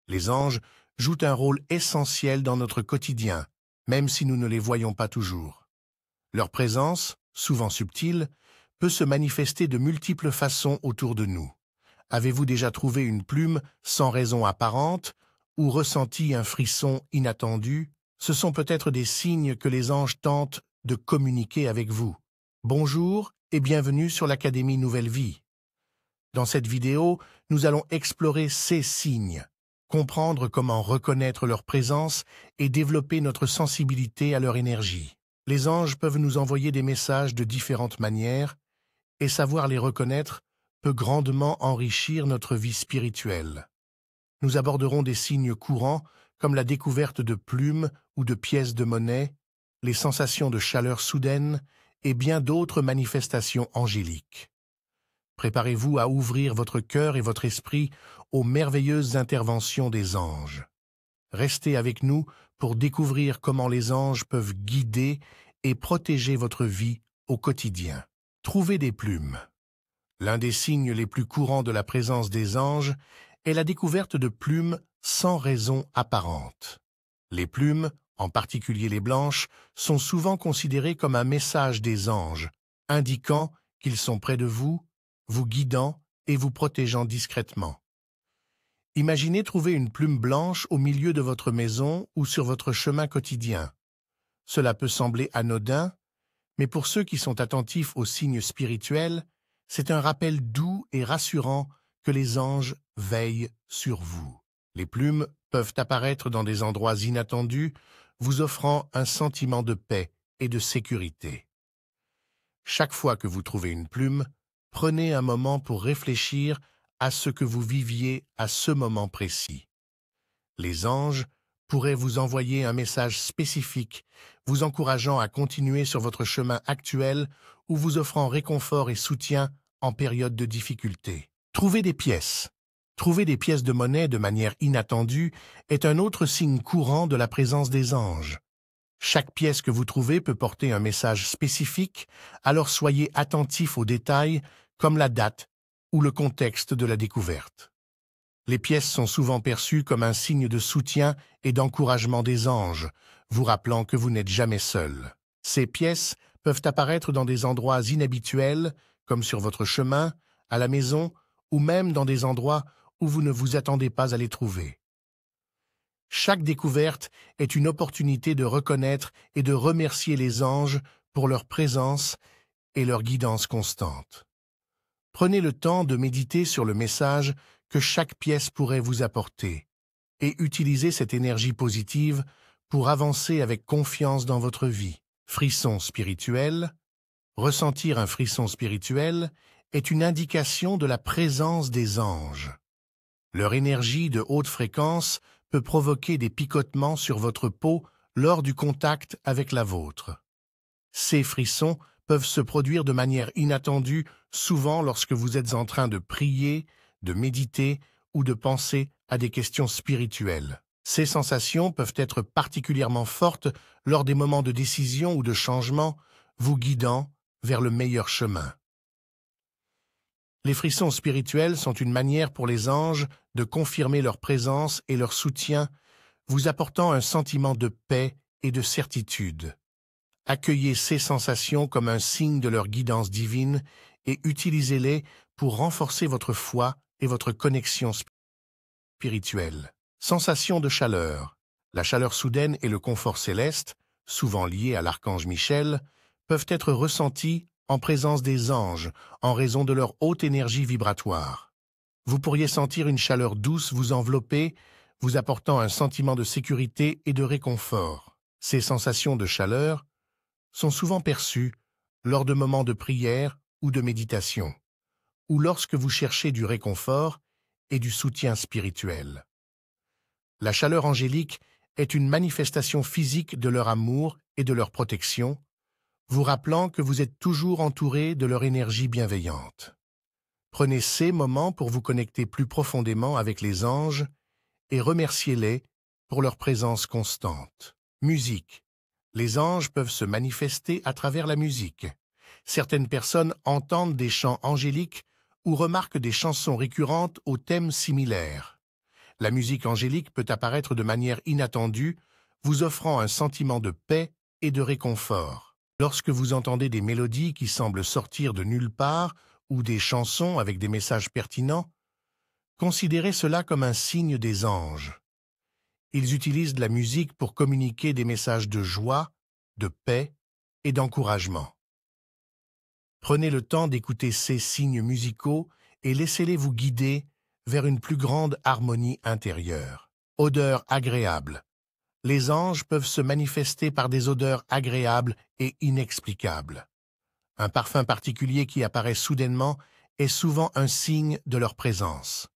Les anges jouent un rôle essentiel dans notre quotidien, même si nous ne les voyons pas toujours. Leur présence, souvent subtile, peut se manifester de multiples façons autour de nous. Avez-vous déjà trouvé une plume sans raison apparente ou ressenti un frisson inattendu? Ce sont peut-être des signes que les anges tentent de communiquer avec vous. Bonjour et bienvenue sur l'Académie Nouvelle Vie. Dans cette vidéo, nous allons explorer ces signes, comprendre comment reconnaître leur présence et développer notre sensibilité à leur énergie. Les anges peuvent nous envoyer des messages de différentes manières et savoir les reconnaître peut grandement enrichir notre vie spirituelle. Nous aborderons des signes courants comme la découverte de plumes ou de pièces de monnaie, les sensations de chaleur soudaine et bien d'autres manifestations angéliques. Préparez-vous à ouvrir votre cœur et votre esprit aux merveilleuses interventions des anges. Restez avec nous pour découvrir comment les anges peuvent guider et protéger votre vie au quotidien. Trouvez des plumes. L'un des signes les plus courants de la présence des anges est la découverte de plumes sans raison apparente. Les plumes, en particulier les blanches, sont souvent considérées comme un message des anges, indiquant qu'ils sont près de vous, vous guidant et vous protégeant discrètement. Imaginez trouver une plume blanche au milieu de votre maison ou sur votre chemin quotidien. Cela peut sembler anodin, mais pour ceux qui sont attentifs aux signes spirituels, c'est un rappel doux et rassurant que les anges veillent sur vous. Les plumes peuvent apparaître dans des endroits inattendus, vous offrant un sentiment de paix et de sécurité. Chaque fois que vous trouvez une plume, prenez un moment pour réfléchir à ce que vous viviez à ce moment précis. Les anges pourraient vous envoyer un message spécifique, vous encourageant à continuer sur votre chemin actuel ou vous offrant réconfort et soutien en période de difficulté. Trouver des pièces. Trouver des pièces de monnaie de manière inattendue est un autre signe courant de la présence des anges. Chaque pièce que vous trouvez peut porter un message spécifique, alors soyez attentifs aux détails comme la date ou le contexte de la découverte. Les pièces sont souvent perçues comme un signe de soutien et d'encouragement des anges, vous rappelant que vous n'êtes jamais seul. Ces pièces peuvent apparaître dans des endroits inhabituels, comme sur votre chemin, à la maison, ou même dans des endroits où vous ne vous attendez pas à les trouver. Chaque découverte est une opportunité de reconnaître et de remercier les anges pour leur présence et leur guidance constante. Prenez le temps de méditer sur le message que chaque pièce pourrait vous apporter et utilisez cette énergie positive pour avancer avec confiance dans votre vie. Frisson spirituel. Ressentir un frisson spirituel est une indication de la présence des anges. Leur énergie de haute fréquence peut provoquer des picotements sur votre peau lors du contact avec la vôtre. Ces frissons peuvent se produire de manière inattendue, souvent lorsque vous êtes en train de prier, de méditer ou de penser à des questions spirituelles. Ces sensations peuvent être particulièrement fortes lors des moments de décision ou de changement, vous guidant vers le meilleur chemin. Les frissons spirituels sont une manière pour les anges de confirmer leur présence et leur soutien, vous apportant un sentiment de paix et de certitude. Accueillez ces sensations comme un signe de leur guidance divine et utilisez-les pour renforcer votre foi et votre connexion spirituelle. Sensation de chaleur. La chaleur soudaine et le confort céleste, souvent liés à l'archange Michel, peuvent être ressentis en présence des anges en raison de leur haute énergie vibratoire. Vous pourriez sentir une chaleur douce vous envelopper, vous apportant un sentiment de sécurité et de réconfort. Ces sensations de chaleur sont souvent perçues lors de moments de prière ou de méditation, ou lorsque vous cherchez du réconfort et du soutien spirituel. La chaleur angélique est une manifestation physique de leur amour et de leur protection, vous rappelant que vous êtes toujours entouré de leur énergie bienveillante. Prenez ces moments pour vous connecter plus profondément avec les anges et remerciez-les pour leur présence constante. Musique. Les anges peuvent se manifester à travers la musique. Certaines personnes entendent des chants angéliques ou remarquent des chansons récurrentes aux thèmes similaires. La musique angélique peut apparaître de manière inattendue, vous offrant un sentiment de paix et de réconfort. Lorsque vous entendez des mélodies qui semblent sortir de nulle part ou des chansons avec des messages pertinents, considérez cela comme un signe des anges. Ils utilisent la musique pour communiquer des messages de joie, de paix et d'encouragement. Prenez le temps d'écouter ces signes musicaux et laissez-les vous guider vers une plus grande harmonie intérieure. Odeurs agréables. Les anges peuvent se manifester par des odeurs agréables et inexplicables. Un parfum particulier qui apparaît soudainement est souvent un signe de leur présence.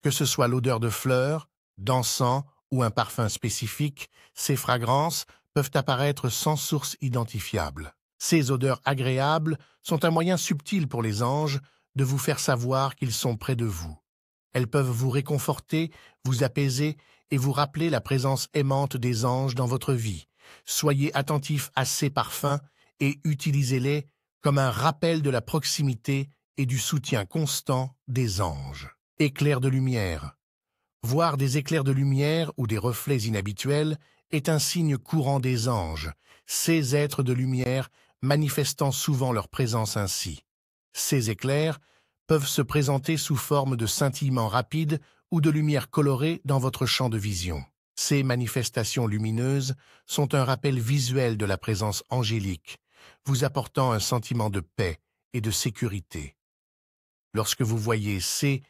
Que ce soit l'odeur de fleurs, d'encens ou un parfum spécifique, ces fragrances peuvent apparaître sans source identifiable. Ces odeurs agréables sont un moyen subtil pour les anges de vous faire savoir qu'ils sont près de vous. Elles peuvent vous réconforter, vous apaiser et vous rappeler la présence aimante des anges dans votre vie. Soyez attentifs à ces parfums et utilisez-les comme un rappel de la proximité et du soutien constant des anges. Éclairs de lumière. Voir des éclairs de lumière ou des reflets inhabituels est un signe courant des anges, ces êtres de lumière manifestant souvent leur présence ainsi. Ces éclairs peuvent se présenter sous forme de scintillements rapides ou de lumière colorée dans votre champ de vision. Ces manifestations lumineuses sont un rappel visuel de la présence angélique, vous apportant un sentiment de paix et de sécurité. Lorsque vous voyez ces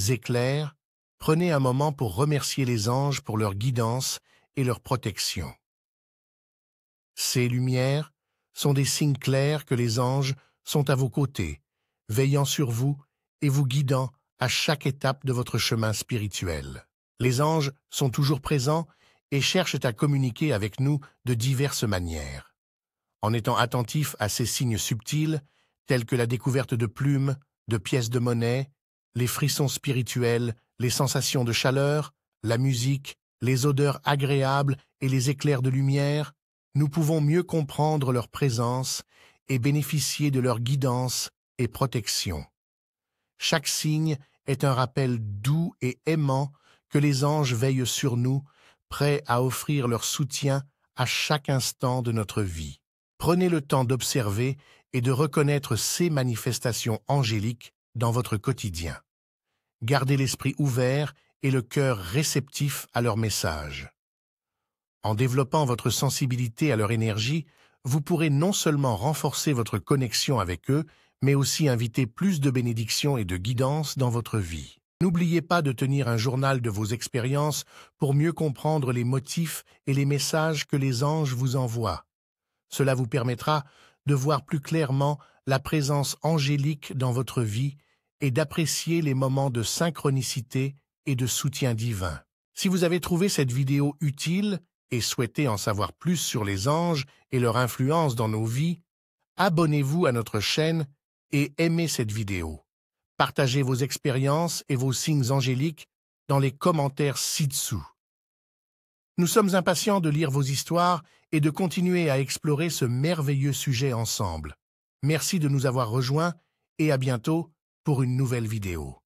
éclairs, prenez un moment pour remercier les anges pour leur guidance et leur protection. Ces lumières sont des signes clairs que les anges sont à vos côtés, veillant sur vous et vous guidant à chaque étape de votre chemin spirituel. Les anges sont toujours présents et cherchent à communiquer avec nous de diverses manières. En étant attentifs à ces signes subtils, tels que la découverte de plumes, de pièces de monnaie, les frissons spirituels, les sensations de chaleur, la musique, les odeurs agréables et les éclairs de lumière, nous pouvons mieux comprendre leur présence et bénéficier de leur guidance et protection. Chaque signe est un rappel doux et aimant que les anges veillent sur nous, prêts à offrir leur soutien à chaque instant de notre vie. Prenez le temps d'observer et de reconnaître ces manifestations angéliques dans votre quotidien. Gardez l'esprit ouvert et le cœur réceptif à leurs messages. En développant votre sensibilité à leur énergie, vous pourrez non seulement renforcer votre connexion avec eux, mais aussi inviter plus de bénédictions et de guidance dans votre vie. N'oubliez pas de tenir un journal de vos expériences pour mieux comprendre les motifs et les messages que les anges vous envoient. Cela vous permettra de voir plus clairement la présence angélique dans votre vie et d'apprécier les moments de synchronicité et de soutien divin. Si vous avez trouvé cette vidéo utile et souhaitez en savoir plus sur les anges et leur influence dans nos vies, abonnez-vous à notre chaîne et aimez cette vidéo. Partagez vos expériences et vos signes angéliques dans les commentaires ci-dessous. Nous sommes impatients de lire vos histoires et de continuer à explorer ce merveilleux sujet ensemble. Merci de nous avoir rejoints et à bientôt pour une nouvelle vidéo.